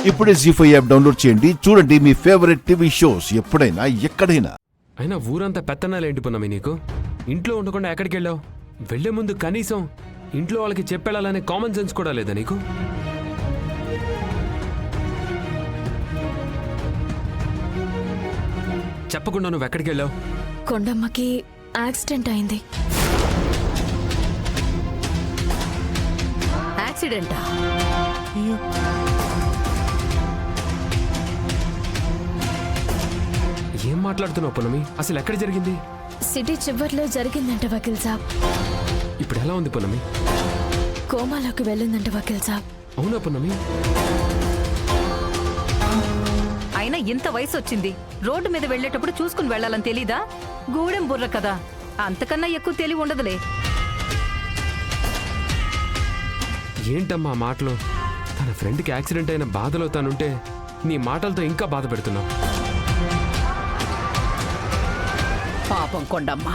ఇప్పుడే జీ5 app download చేయండి. చూడండి మీ ఫేవరెట్ టీవీ షోస్ ఎప్పుడైనా ఎక్కడైనా. అయినా ఊరంతా పెత్తనాలేంటి పున్నమి నీకు? ఇంట్లో ఉండకుండా ఎక్కడికి వెళ్ళావు? వెళ్లే ముందు కనీసం ఇంట్లో వాళ్ళకి చెప్పెళ్ళాలనే కామన్ సెన్స్ కూడా లేదా నీకు? చెప్పకుండా నువ్వు ఎక్కడికి వెళ్ళావు? కొండమ్మకి యాక్సిడెంట్ అయింది. యాక్సిడెంటా? ఏం మాట్లాడుతున్నావు పున్నమి? అసలు ఎక్కడ జరిగింది? సిటీ చివర్లో జరిగిందంట వకీల్ సాబ్. ఇప్పుడు ఎలా ఉంది పున్నమి? కోమాలోకి వెళ్ళిందంట వకీల్ సాబ్. అవునా పున్నమి? అయినా ఇంత వయసు వచ్చింది, రోడ్డు మీద వెళ్లేటప్పుడు చూసుకుని వెళ్లాలని తెలీదా? గూడెం బుర్ర కదా, అంతకన్నా ఎక్కువ తెలివి ఉండదులే. ఏంటమ్మా మాటలు? తన ఫ్రెండ్కి యాక్సిడెంట్ అయిన బాధలో తనుంటే నీ మాటలతో ఇంకా బాధ పెడుతున్నావు. పాపం కొండమ్మ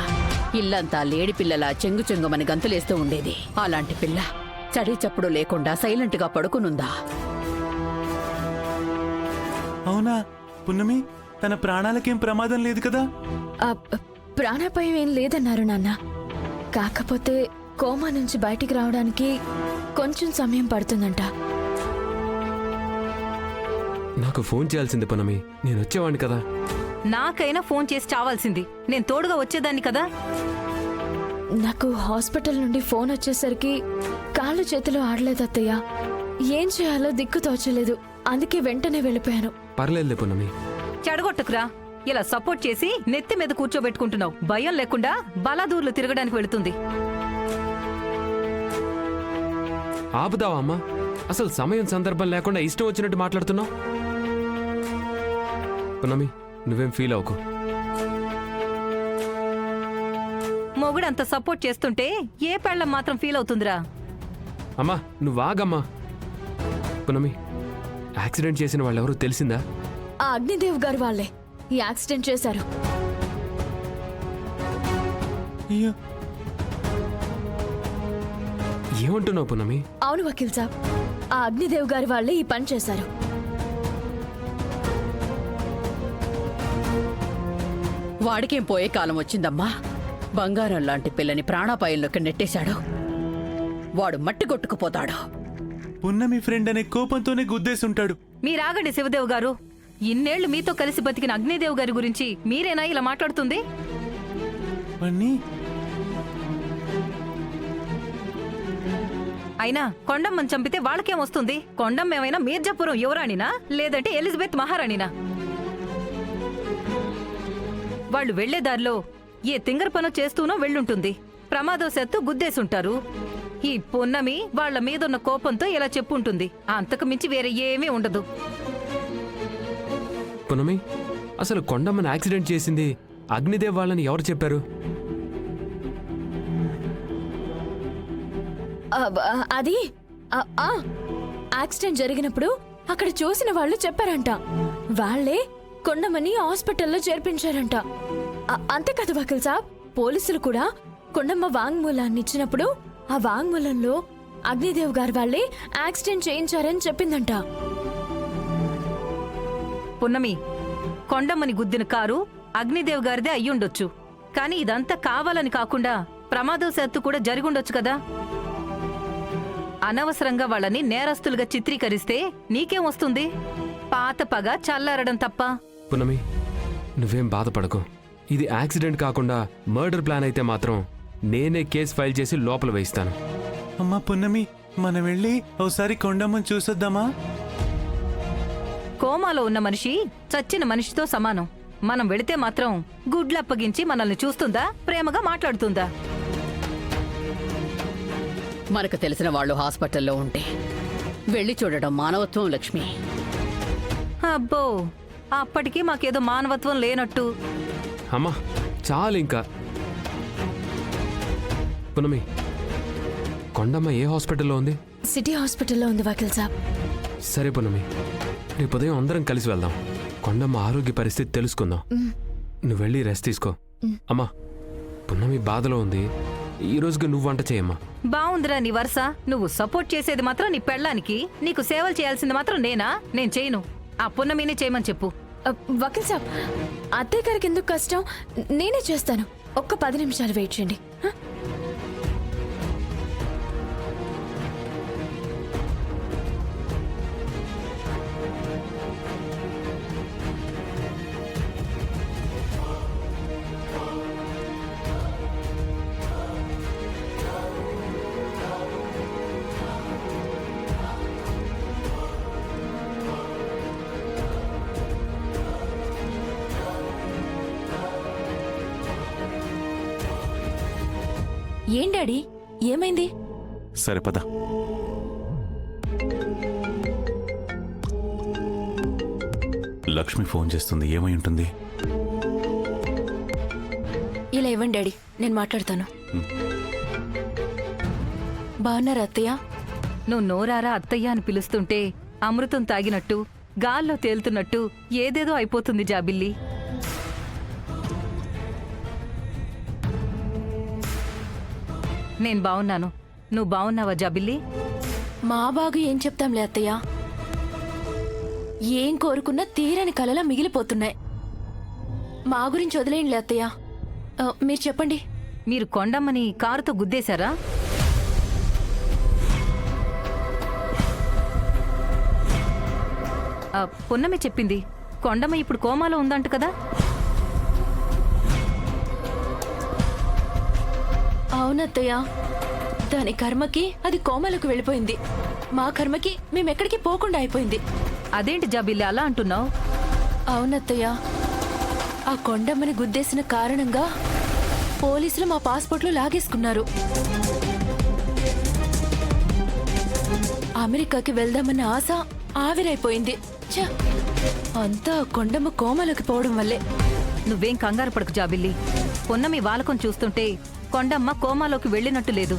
ఇల్లంతా లేడి పిల్లలా చెంగు చెంగుమని గంతులేస్తూ ఉండేది. అలాంటి పిల్ల చడి చప్పుడు లేకుండా సైలెంట్ గా పడుకునుందా? అవునా పున్నమి? తన ప్రాణాలకేం ప్రమాదం లేదు కదా? ప్రాణాపాయం ఏం లేదన్నారు నాన్న. కాకపోతే కోమా నుంచి బయటికి రావడానికి కొంచెం సమయం పడుతుందంట. నాకు ఫోన్ చేయాల్సింది పున్నమి, నేను వచ్చేవాడిని కదా. నాకైనా ఫోన్ చేసి చావాల్సింది, నేను తోడుగా వచ్చేదాన్ని కదా. నాకు హాస్పిటల్ నుండి ఫోన్ వచ్చేసరికి కాళ్ళు చేతులు ఆడలేదు అత్తయ్య. ఏం చేయాలో దిక్కు తోచలేదు, అందుకే వెంటనే వెళ్ళిపోయాను. పర్లేదులే పున్నమి. చెడగొట్టుకురా, ఇలా సపోర్ట్ చేసి నెత్తి మీద కూర్చోబెట్టుకుంటున్నావు. భయం లేకుండా బలాదూర్లు తిరగడానికి వెళుతుంది. ఆపుదావా అమ్మా? అసలు సమయం సందర్భం లేకుండా ఇష్టం వచ్చినట్టు మాట్లాడుతున్నావు. పున్నమి నువ్వేం ఫీల్ అవ్వకు. మొగుడు అంత సపోర్ట్ చేస్తుంటే ఏ పెళ్ళం మాత్రం ఫీల్ అవుతుందిరా? అమ్మా నువ్వు ఆగమ్మా. పున్నమి యాక్సిడెంట్ చేసిన వాళ్ళెవరో తెలిసిందా? ఆ అగ్నిదేవ్ గారు వాళ్ళే ఈ యాక్సిడెంట్ చేశారు. అయ్యో, ఏమంటున్నావు పున్నమి? అవును వకీల్ సాబ్, ఆ అగ్నిదేవ్ గారి వాళ్ళే ఈ పని చేశారు. వాడికేం పోయే కాలం వచ్చిందమ్మా. బంగారం లాంటి పిల్లని ప్రాణాపాయంలోకి నెట్టేశాడు. వాడు మట్టి కొట్టుకుపోతాడు. పున్నమి ఫ్రెండ్ అనే కోపంతోనే గుద్దేసుంటాడు. మీరాగండి శివదేవ్ గారు. ఇన్నేళ్లు మీతో కలిసి బతికిన అగ్నిదేవ్ గారి గురించి మీరేనా ఇలా మాట్లాడుతుంది? పన్నీ అయినా కొండమ్మని చంపితే వాళ్ళకేం వస్తుంది? కొండమ్మ ఏమైనా మీర్జాపురం యువరాణినా లేదంటే ఎలిజబెత్ మహారాణినా? వాళ్ళు వెళ్లే దారిలో ఏ తింగర పను చేస్తూనో వెళ్ళుంటుంది. ప్రమాదవశాత్తు గుద్దేసుంటారు. ఈ పున్నమి వాళ్ల మీదున్న కోపంతో ఇలా చెప్పుంటుంది. అంతకు మించి వేరే ఏమీ ఉండదు. పున్నమి అసలు కొండమ్మని యాక్సిడెంట్ చేసింది అగ్నిదేవ్ వాళ్ళని ఎవరు చెప్పారు? అది యాక్సిడెంట్ జరిగినప్పుడు అక్కడ చూసిన వాళ్ళు చెప్పారంట. వాళ్లే కొండమ్మని హాస్పిటల్లో చేర్పించారంట. అంతేకాదు వకీల్ సాబ్, పోలీసులు కూడా కొండమ్మ వాంగ్మూలాన్ని ఇచ్చినప్పుడు ఆ వాంగ్మూలంలో అగ్నిదేవ్ గారు వాళ్ళే యాక్సిడెంట్ చేయించారని చెప్పిందంట. పున్నమి, కొండమ్మని గుద్దిన కారు అగ్నిదేవ్ గారిదే అయ్యుండొచ్చు. కానీ ఇదంతా కావాలని కాకుండా ప్రమాదవశాత్తు కూడా జరిగుండొచ్చు కదా. అనవసరంగా వాళ్ళని నేరస్తులుగా చిత్రీకరిస్తే నీకేం వస్తుంది? పాత పగ చల్లారడం తప్ప. పున్నమి నువ్వేం బాధపడకు. ఇది యాక్సిడెంట్ కాకుండా మర్డర్ ప్లాన్ అయితే మాత్రం నేనే కేసు ఫైల్ చేసి లోపల వేయిస్తాను. అమ్మా పున్నమి, మనం వెళ్ళి ఒకసారి కొండమ్మని చూసొద్దామా? కోమాలో ఉన్న మనిషి చచ్చిన మనిషితో సమానం. మనం వెళితే మాత్రం గుడ్లప్పగించి మనల్ని చూస్తుందా, ప్రేమగా మాట్లాడుతుందా? మనకు తెలిసిన వాళ్ళు హాస్పిటల్లో ఉంటే వెళ్ళి చూడడం మానవత్వం లక్ష్మి. అబ్బో, అప్పటికీ మాకేదో మానవత్వం లేనట్టు. అమ్మా చాలు ఇంకా. పున్నమి కొండమ్మ ఏ హాస్పిటల్లో ఉంది? సిటీ హాస్పిటల్లో ఉంది వకీల్ సాబ్. సరే పున్నమి, రేపు ఉదయం అందరం కలిసి వెళ్దాం. కొండమ్మ ఆరోగ్య పరిస్థితి తెలుసుకుందాం. నువ్వు వెళ్ళి రెస్ట్ తీసుకో. అమ్మా పున్నమి బాధలో ఉంది, ఈ రోజుకి నువ్వు వంట చేయమ్మా. బావుందిరా నీ వరుస. నువ్వు సపోర్ట్ చేసేది మాత్రం నీ పెళ్ళానికి, నీకు సేవలు చేయాల్సింది మాత్రం నేనా? నేను చేయను. ఆ పున్నమీనే చేయమని చెప్పు. వకీల్ సాబ్, అత్తయ్య గారికి ఎందుకు కష్టం? నేనే చేస్తాను. ఒక్క 10 నిమిషాలు వెయిట్ చేయండి. హ? ఏం డాడీ, ఏమైంది? సరే పద. లక్ష్మి ఫోన్ చేస్తుంది, ఏమై ఉంటుంది? ఇలా ఇవ్వండి డాడీ, నేను మాట్లాడతాను. బాగున్నారా అత్తయ్య? నువ్వు నోరారా అత్తయ్య అని పిలుస్తుంటే అమృతం తాగినట్టు, గాల్లో తేలుతున్నట్టు ఏదేదో అయిపోతుంది జాబిల్లి. నేను బావున్నాను. నువ్వు బావున్నావా జాబిల్లి? మా బాగు ఏం చెప్తాంలే అత్తయ్య. ఏం కోరుకున్నా తీరని కలలా మిగిలిపోతున్నాయి. మా గురించి వదిలేయండిలే అత్తయ్య. మీరు చెప్పండి. మీరు కొండమ్మని కారుతో గుద్దేశారా? పున్నమి చెప్పింది కొండమ్మ ఇప్పుడు కోమాలో ఉందంట కదా? అవునత్తయ్య, దాని కర్మకి అది కోమలకు వెళ్ళిపోయింది. మా కర్మకి మేమెక్కడికి పోకుండా అయిపోయింది. అదేంటి జాబిల్లి అలా అంటున్నావు? అవునత్తయ్య, ఆ కొండమ్మని గుద్దేసిన కారణంగా పోలీసులు మా పాస్పోర్ట్లు లాగేసుకున్నారు. అమెరికాకి వెళ్దామన్న ఆశ ఆవిరైపోయింది. ఛ! అంతా ఆ కొండమ్మ కోమలోకి పోవడం వల్లే. నువ్వేం కంగారు పడకు జాబిల్లి. పున్నమి వాలకం చూస్తుంటే కొండమ్మ కోమాలోకి వెళ్ళినట్టు లేదు,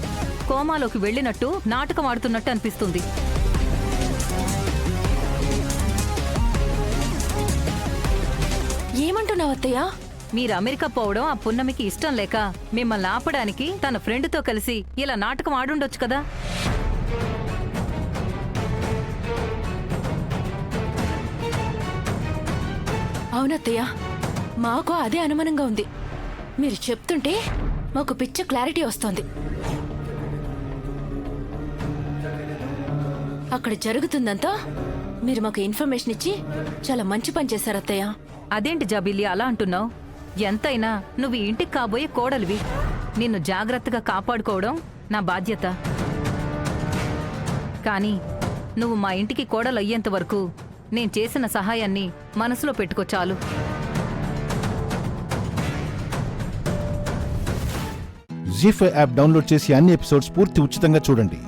కోమాలోకి వెళ్ళినట్టు నాటకం ఆడుతున్నట్టు అనిపిస్తుంది. ఏమంటున్నావు అత్తయ్య? మీరు అమెరికా పోవడం ఆ పున్నమికి ఇష్టం లేక మిమ్మల్ని ఆపడానికి తన ఫ్రెండ్తో కలిసి ఇలా నాటకం ఆడుండొచ్చు కదా? అవునత్తయ్య, మాకు అదే అనుమానంగా ఉంది. మీరు చెప్తుంటే మాకు పిచ్చ క్లారిటీ వస్తోంది. అక్కడ జరుగుతుందంతా మీరు మాకు ఇన్ఫర్మేషన్ ఇచ్చి చాలా మంచి పని చేశారు అత్తయ్య. అదేంటి జాబిల్లి అలా అంటున్నావు? ఎంతైనా నువ్వు ఈ ఇంటికి కాబోయే కోడలివి. నిన్ను జాగ్రత్తగా కాపాడుకోవడం నా బాధ్యత. కానీ నువ్వు మా ఇంటికి కోడలు అయ్యేంత వరకు నేను చేసిన సహాయాన్ని మనసులో పెట్టుకో చాలు. జీ5 యాప్ డౌన్లోడ్ చేసి అన్ని ఎపిసోడ్స్ పూర్తి ఉచితంగా చూడండి.